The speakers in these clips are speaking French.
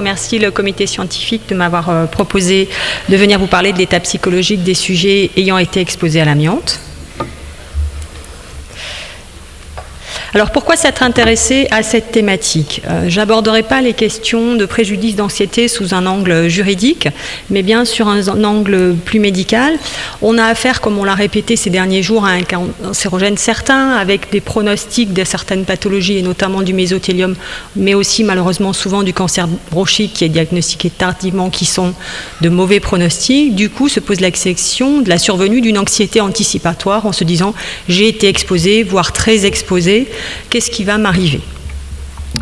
remercier le comité scientifique de m'avoir proposé de venir vous parler de l'état psychologique des sujets ayant été exposés à l'amiante. Alors pourquoi s'être intéressé à cette thématique ? J'aborderai pas les questions de préjudice d'anxiété sous un angle juridique, mais bien sur un angle plus médical. On a affaire, comme on l'a répété ces derniers jours, à un cancérogène certain, avec des pronostics de certaines pathologies, et notamment du mésothéliome, mais aussi malheureusement souvent du cancer bronchique qui est diagnostiqué tardivement, qui sont de mauvais pronostics. Du coup, se pose la question de la survenue d'une anxiété anticipatoire en se disant « j'ai été exposé, voire très exposé ». Qu'est-ce qui va m'arriver ?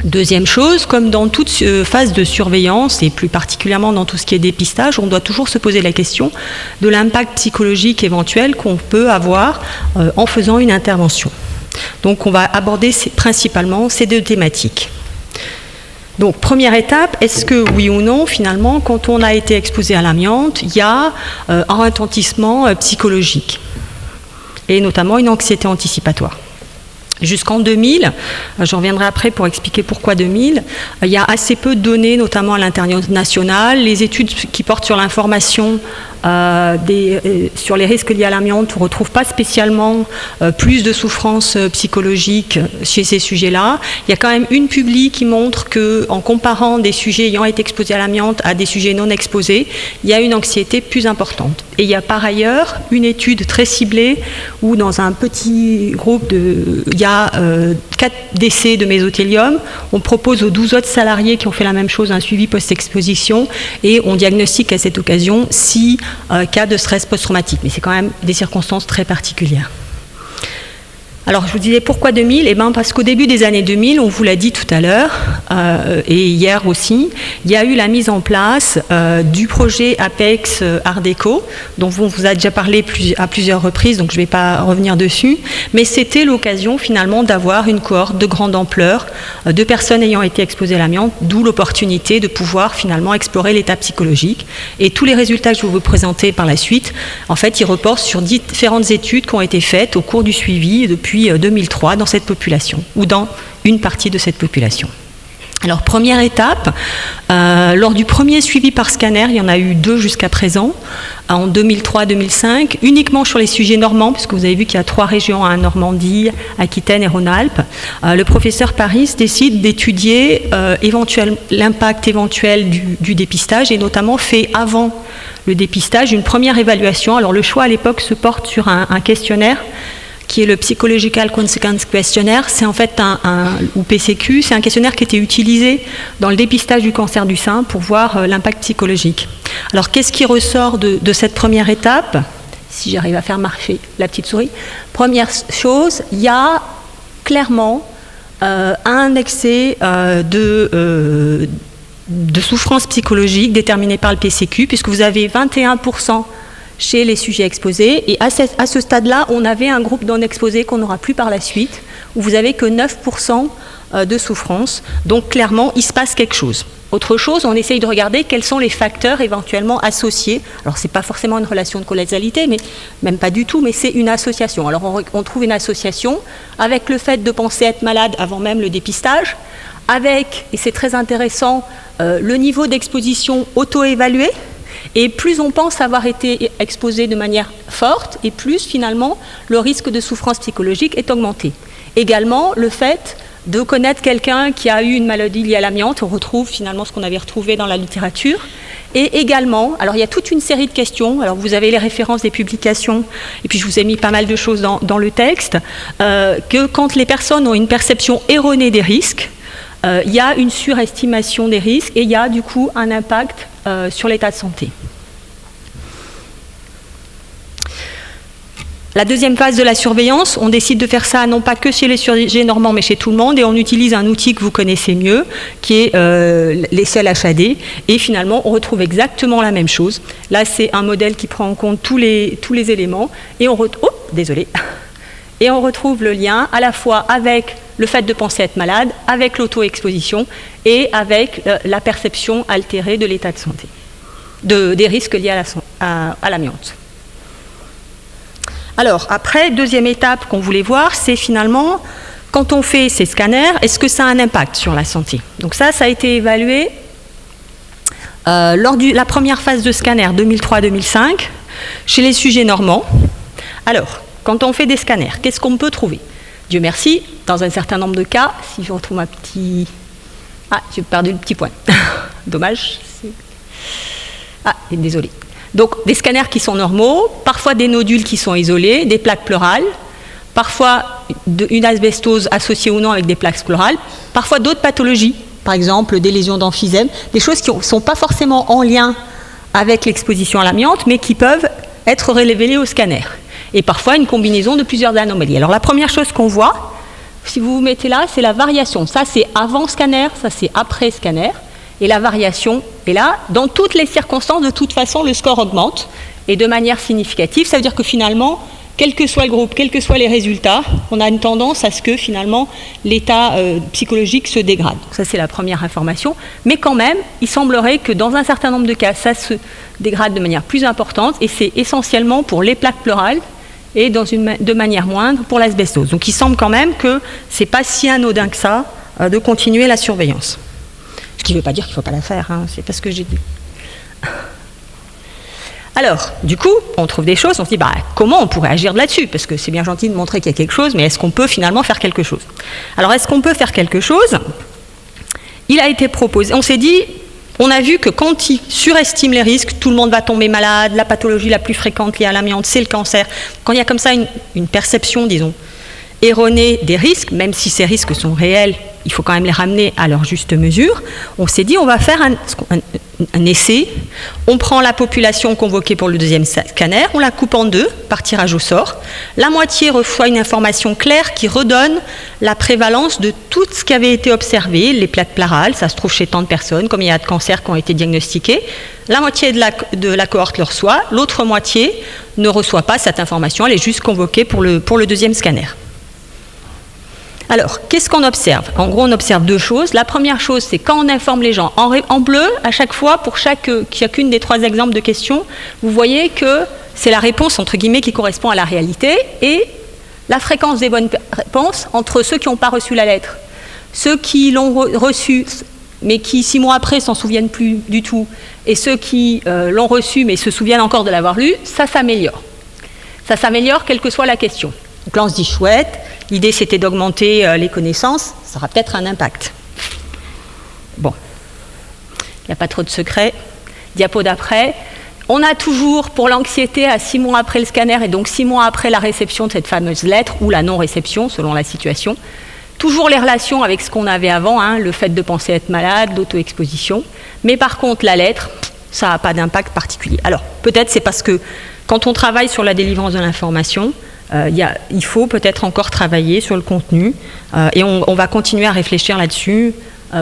Deuxième chose, comme dans toute phase de surveillance, et plus particulièrement dans tout ce qui est dépistage, on doit toujours se poser la question de l'impact psychologique éventuel qu'on peut avoir en faisant une intervention. Donc on va aborder principalement ces deux thématiques. Donc première étape, est-ce que oui ou non, finalement, quand on a été exposé à l'amiante, il y a un retentissement psychologique, et notamment une anxiété anticipatoire ? Jusqu'en 2000, j'en reviendrai après pour expliquer pourquoi 2000, il y a assez peu de données, notamment à l'international. Les études qui portent sur l'information sur les risques liés à l'amiante, on ne retrouve pas spécialement plus de souffrance psychologique chez ces sujets-là. Il y a quand même une publi qui montre qu'en comparant des sujets ayant été exposés à l'amiante à des sujets non exposés, il y a une anxiété plus importante. Et il y a par ailleurs une étude très ciblée où dans un petit groupe, il y a 4 décès de mésothéliome. On propose aux 12 autres salariés qui ont fait la même chose un suivi post-exposition et on diagnostique à cette occasion 6 cas de stress post-traumatique. Mais c'est quand même des circonstances très particulières. Alors, je vous disais pourquoi 2000 ? Eh bien, parce qu'au début des années 2000, on vous l'a dit tout à l'heure, et hier aussi, il y a eu la mise en place du projet Apex Art Déco, dont on vous a déjà parlé à plusieurs reprises, donc je ne vais pas revenir dessus, mais c'était l'occasion finalement d'avoir une cohorte de grande ampleur de personnes ayant été exposées à l'amiante, d'où l'opportunité de pouvoir finalement explorer l'état psychologique. Et tous les résultats que je vais vous présenter par la suite, en fait, ils reportent sur différentes études qui ont été faites au cours du suivi depuis 2003 dans cette population, ou dans une partie de cette population. Alors, première étape, lors du premier suivi par scanner, il y en a eu 2 jusqu'à présent, en 2003-2005, uniquement sur les sujets normands, puisque vous avez vu qu'il y a 3 régions, Normandie, Aquitaine et Rhône-Alpes. Le professeur Paris décide d'étudier l'impact éventuel du dépistage, et notamment fait avant le dépistage une première évaluation. Alors, le choix à l'époque se porte sur un questionnaire qui est le Psychological Consequence Questionnaire. C'est en fait ou PCQ, c'est un questionnaire qui était utilisé dans le dépistage du cancer du sein pour voir l'impact psychologique. Alors, qu'est-ce qui ressort de cette première étape ? Si j'arrive à faire marcher la petite souris. Première chose, il y a clairement un excès de souffrance psychologique déterminé par le PCQ, puisque vous avez 21% chez les sujets exposés, et à ce stade-là, on avait un groupe non exposés qu'on n'aura plus par la suite, où vous n'avez que 9% de souffrance. Donc clairement, il se passe quelque chose. Autre chose, on essaye de regarder quels sont les facteurs éventuellement associés. Alors, ce n'est pas forcément une relation de causalité, mais même pas du tout, mais c'est une association. Alors, on trouve une association avec le fait de penser être malade avant même le dépistage, avec, et c'est très intéressant, le niveau d'exposition auto-évalué. Et plus on pense avoir été exposé de manière forte, et plus finalement le risque de souffrance psychologique est augmenté. Également, le fait de connaître quelqu'un qui a eu une maladie liée à l'amiante, on retrouve finalement ce qu'on avait retrouvé dans la littérature. Et également, alors il y a toute une série de questions, alors vous avez les références des publications, et puis je vous ai mis pas mal de choses dans le texte, que quand les personnes ont une perception erronée des risques, il y a une surestimation des risques et il y a du coup un impact sur l'état de santé. La deuxième phase de la surveillance, on décide de faire ça non pas que chez les sujets normands, mais chez tout le monde, et on utilise un outil que vous connaissez mieux, qui est l'échelle HAD, et finalement on retrouve exactement la même chose. Là, c'est un modèle qui prend en compte tous les éléments, et on retrouve le lien à la fois avec le fait de penser être malade, avec l'auto-exposition et avec la perception altérée de l'état de santé, des risques liés à l'amiante. Alors, après, deuxième étape qu'on voulait voir, c'est finalement, quand on fait ces scanners, est-ce que ça a un impact sur la santé ? Donc ça a été évalué lors de la première phase de scanner 2003-2005, chez les sujets normands. Alors, quand on fait des scanners, qu'est-ce qu'on peut trouver? Dieu merci, dans un certain nombre de cas, si je retrouve ma petite... Ah, j'ai perdu le petit point. Dommage. Ah, désolé. Donc, des scanners qui sont normaux, parfois des nodules qui sont isolés, des plaques pleurales, parfois une asbestose associée ou non avec des plaques pleurales, parfois d'autres pathologies, par exemple des lésions d'emphysème, des choses qui ne sont pas forcément en lien avec l'exposition à l'amiante, mais qui peuvent être révélées au scanner. Et parfois une combinaison de plusieurs anomalies. Alors la première chose qu'on voit, si vous vous mettez là, c'est la variation. Ça c'est avant scanner, ça c'est après scanner. Et la variation est là. Dans toutes les circonstances, de toute façon, le score augmente. Et de manière significative, ça veut dire que finalement, quel que soit le groupe, quels que soient les résultats, on a une tendance à ce que finalement l'état psychologique se dégrade. Donc ça c'est la première information. Mais quand même, il semblerait que dans un certain nombre de cas, ça se dégrade de manière plus importante. Et c'est essentiellement pour les plaques pleurales et de manière moindre pour l'asbestose. Donc il semble quand même que ce n'est pas si anodin que ça de continuer la surveillance. Ce qui ne veut pas dire qu'il ne faut pas la faire, hein, c'est pas ce que j'ai dit. Alors, du coup, on trouve des choses, on se dit, comment on pourrait agir là-dessus? Parce que c'est bien gentil de montrer qu'il y a quelque chose, mais est-ce qu'on peut finalement faire quelque chose? Alors, est-ce qu'on peut faire quelque chose? Il a été proposé, on s'est dit, on a vu que quand il surestime les risques, tout le monde va tomber malade, la pathologie la plus fréquente liée à l'amiante, c'est le cancer. Quand il y a comme ça une perception, disons, erronée des risques, même si ces risques sont réels, il faut quand même les ramener à leur juste mesure. On s'est dit, on va faire un essai. On prend la population convoquée pour le deuxième scanner, on la coupe en deux par tirage au sort. La moitié reçoit une information claire qui redonne la prévalence de tout ce qui avait été observé, les plaques pleurales, ça se trouve chez tant de personnes, combien il y a de cancers qui ont été diagnostiqués. La moitié de la cohorte le reçoit, l'autre moitié ne reçoit pas cette information, elle est juste convoquée pour le deuxième scanner. Alors, qu'est-ce qu'on observe? En gros, on observe deux choses. La première chose, c'est quand on informe les gens. En bleu, à chaque fois, pour chacune des trois exemples de questions, vous voyez que c'est la réponse, entre guillemets, qui correspond à la réalité et la fréquence des bonnes réponses entre ceux qui n'ont pas reçu la lettre, ceux qui l'ont reçue, mais qui, 6 mois après, s'en souviennent plus du tout, et ceux qui l'ont reçue, mais se souviennent encore de l'avoir lu, ça s'améliore. Ça s'améliore, quelle que soit la question. Donc là, on se dit chouette. L'idée, c'était d'augmenter les connaissances. Ça aura peut-être un impact. Bon. Il n'y a pas trop de secrets. Diapo d'après. On a toujours, pour l'anxiété, à 6 mois après le scanner, et donc 6 mois après la réception de cette fameuse lettre, ou la non-réception, selon la situation, toujours les relations avec ce qu'on avait avant, hein, le fait de penser être malade, l'auto-exposition. Mais par contre, la lettre, ça n'a pas d'impact particulier. Alors, peut-être c'est parce que quand on travaille sur la délivrance de l'information, il faut peut-être encore travailler sur le contenu et on va continuer à réfléchir là-dessus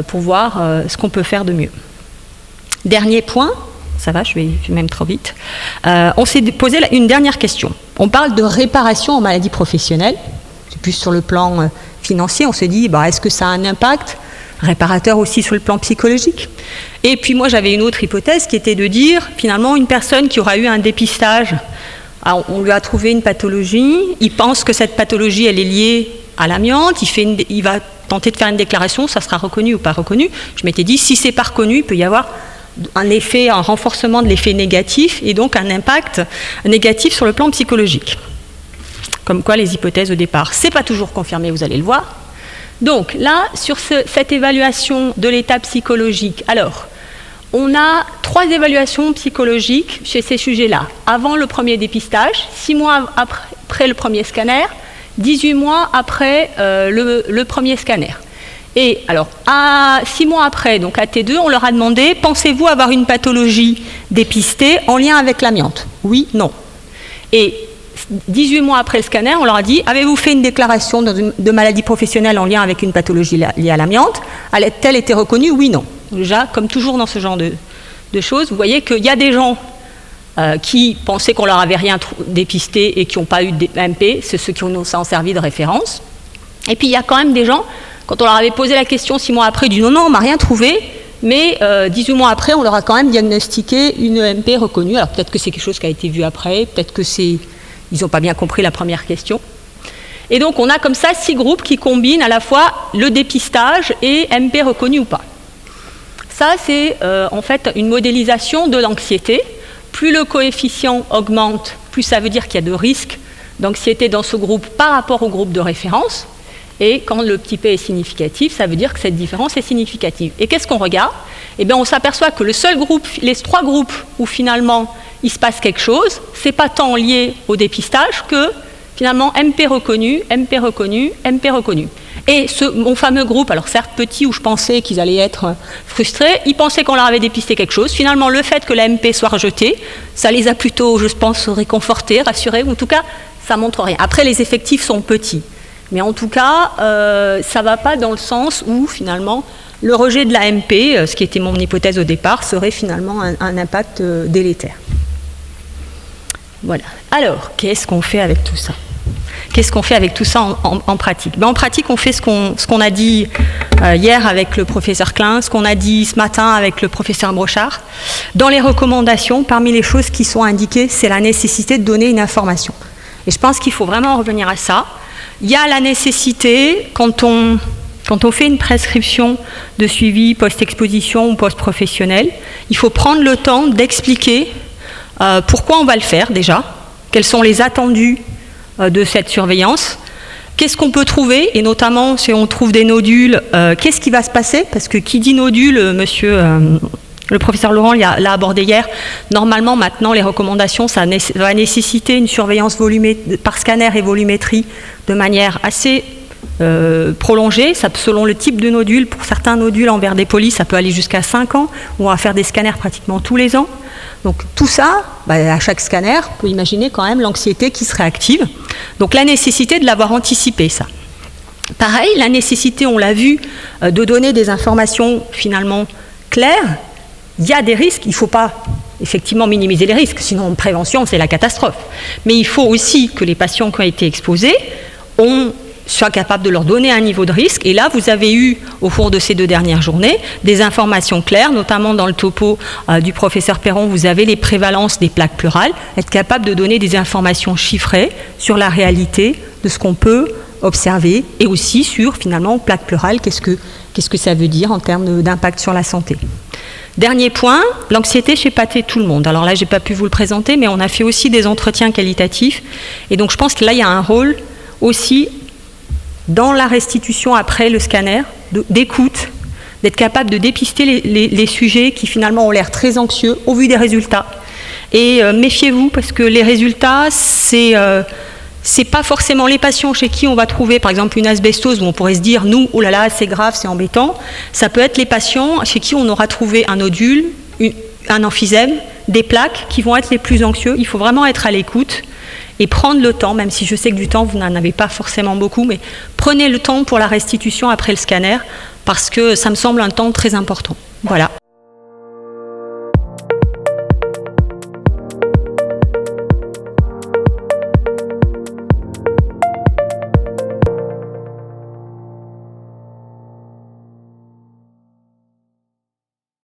pour voir ce qu'on peut faire de mieux. Dernier point, ça va, je vais même trop vite. On s'est posé une dernière question. On parle de réparation en maladie professionnelle. C'est plus sur le plan financier. On se dit, est-ce que ça a un impact réparateur aussi sur le plan psychologique? Et puis moi, j'avais une autre hypothèse qui était de dire, finalement, une personne qui aura eu un dépistage. Alors, on lui a trouvé une pathologie, il pense que cette pathologie, elle est liée à l'amiante, il va tenter de faire une déclaration, ça sera reconnu ou pas reconnu. Je m'étais dit, si c'est pas reconnu, il peut y avoir un renforcement de l'effet négatif et donc un impact négatif sur le plan psychologique. Comme quoi les hypothèses au départ, c'est pas toujours confirmé, vous allez le voir. Donc là, sur cette évaluation de l'état psychologique, alors, on a 3 évaluations psychologiques chez ces sujets-là. Avant le premier dépistage, 6 mois après le premier scanner, 18 mois après le premier scanner. Et alors, 6 mois après, donc à T2, on leur a demandé, pensez-vous avoir une pathologie dépistée en lien avec l'amiante? Oui, non. Et 18 mois après le scanner, on leur a dit, avez-vous fait une déclaration de maladie professionnelle en lien avec une pathologie liée à l'amiante? A-t-elle été reconnue? Oui, non. Déjà, comme toujours dans ce genre de choses, vous voyez qu'il y a des gens qui pensaient qu'on leur avait rien dépisté et qui n'ont pas eu de MP, c'est ceux qui s'en servi de référence. Et puis il y a quand même des gens, quand on leur avait posé la question 6 mois après, ils disent non, on m'a rien trouvé, mais 18 mois après, on leur a quand même diagnostiqué une MP reconnue. Alors peut-être que c'est quelque chose qui a été vu après, peut-être que ils n'ont pas bien compris la première question. Et donc on a comme ça 6 groupes qui combinent à la fois le dépistage et MP reconnu ou pas. Ça, c'est en fait une modélisation de l'anxiété. Plus le coefficient augmente, plus ça veut dire qu'il y a de risques d'anxiété dans ce groupe par rapport au groupe de référence. Et quand le petit p est significatif, ça veut dire que cette différence est significative. Et qu'est-ce qu'on regarde? Eh bien, on s'aperçoit que le seul groupe, les 3 groupes où finalement il se passe quelque chose, c'est pas tant lié au dépistage que finalement MP reconnu, MP reconnu, MP reconnu. Et mon fameux groupe, alors certes petit, où je pensais qu'ils allaient être frustrés, ils pensaient qu'on leur avait dépisté quelque chose. Finalement, le fait que la MP soit rejetée, ça les a plutôt, je pense, réconfortés, rassurés, ou en tout cas, ça montre rien. Après, les effectifs sont petits. Mais en tout cas, ça ne va pas dans le sens où, finalement, le rejet de la MP, ce qui était mon hypothèse au départ, serait finalement un impact délétère. Voilà. Alors, qu'est-ce qu'on fait avec tout ça? Qu'est-ce qu'on fait avec tout ça en pratique? En pratique, on fait ce qu'on a dit hier avec le professeur Klein, ce qu'on a dit ce matin avec le professeur Brochard. Dans les recommandations, parmi les choses qui sont indiquées, c'est la nécessité de donner une information. Et je pense qu'il faut vraiment revenir à ça. Il y a la nécessité, quand on fait une prescription de suivi post-exposition ou post-professionnel, il faut prendre le temps d'expliquer pourquoi on va le faire déjà, quels sont les attendus de cette surveillance, qu'est-ce qu'on peut trouver, et notamment si on trouve des nodules, qu'est-ce qui va se passer, parce que qui dit nodule, le professeur Laurent l'a abordé hier, normalement maintenant les recommandations, ça va nécessiter une surveillance par scanner et volumétrie de manière assez prolongée, selon le type de nodule. Pour certains nodules en verre dépoli, ça peut aller jusqu'à 5 ans, on va faire des scanners pratiquement tous les ans. Donc tout ça, à chaque scanner, on peut imaginer quand même l'anxiété qui serait active. Donc la nécessité de l'avoir anticipé, ça. Pareil, la nécessité, on l'a vu, de donner des informations finalement claires. Il y a des risques, il ne faut pas effectivement minimiser les risques, sinon en prévention, c'est la catastrophe. Mais il faut aussi que les patients qui ont été exposés soient capables de leur donner un niveau de risque. Et là, vous avez eu, au cours de ces 2 dernières journées, des informations claires, notamment dans le topo du professeur Perron, vous avez les prévalences des plaques pleurales, être capable de donner des informations chiffrées sur la réalité de ce qu'on peut observer, et aussi sur, finalement, plaques pleurales, qu'est-ce que ça veut dire en termes d'impact sur la santé. Dernier point, l'anxiété chez pas tout le monde. Alors là, je n'ai pas pu vous le présenter, mais on a fait aussi des entretiens qualitatifs. Et donc, je pense que là, il y a un rôle aussi dans la restitution après le scanner, d'écoute, d'être capable de dépister les sujets qui finalement ont l'air très anxieux au vu des résultats. Et méfiez-vous, parce que les résultats, c'est pas forcément les patients chez qui on va trouver, par exemple, une asbestose où on pourrait se dire, nous, oh là là, c'est grave, c'est embêtant. Ça peut être les patients chez qui on aura trouvé un nodule, un emphysème, des plaques qui vont être les plus anxieux. Il faut vraiment être à l'écoute et prendre le temps, même si je sais que du temps, vous n'en avez pas forcément beaucoup, mais prenez le temps pour la restitution après le scanner, parce que ça me semble un temps très important. Voilà.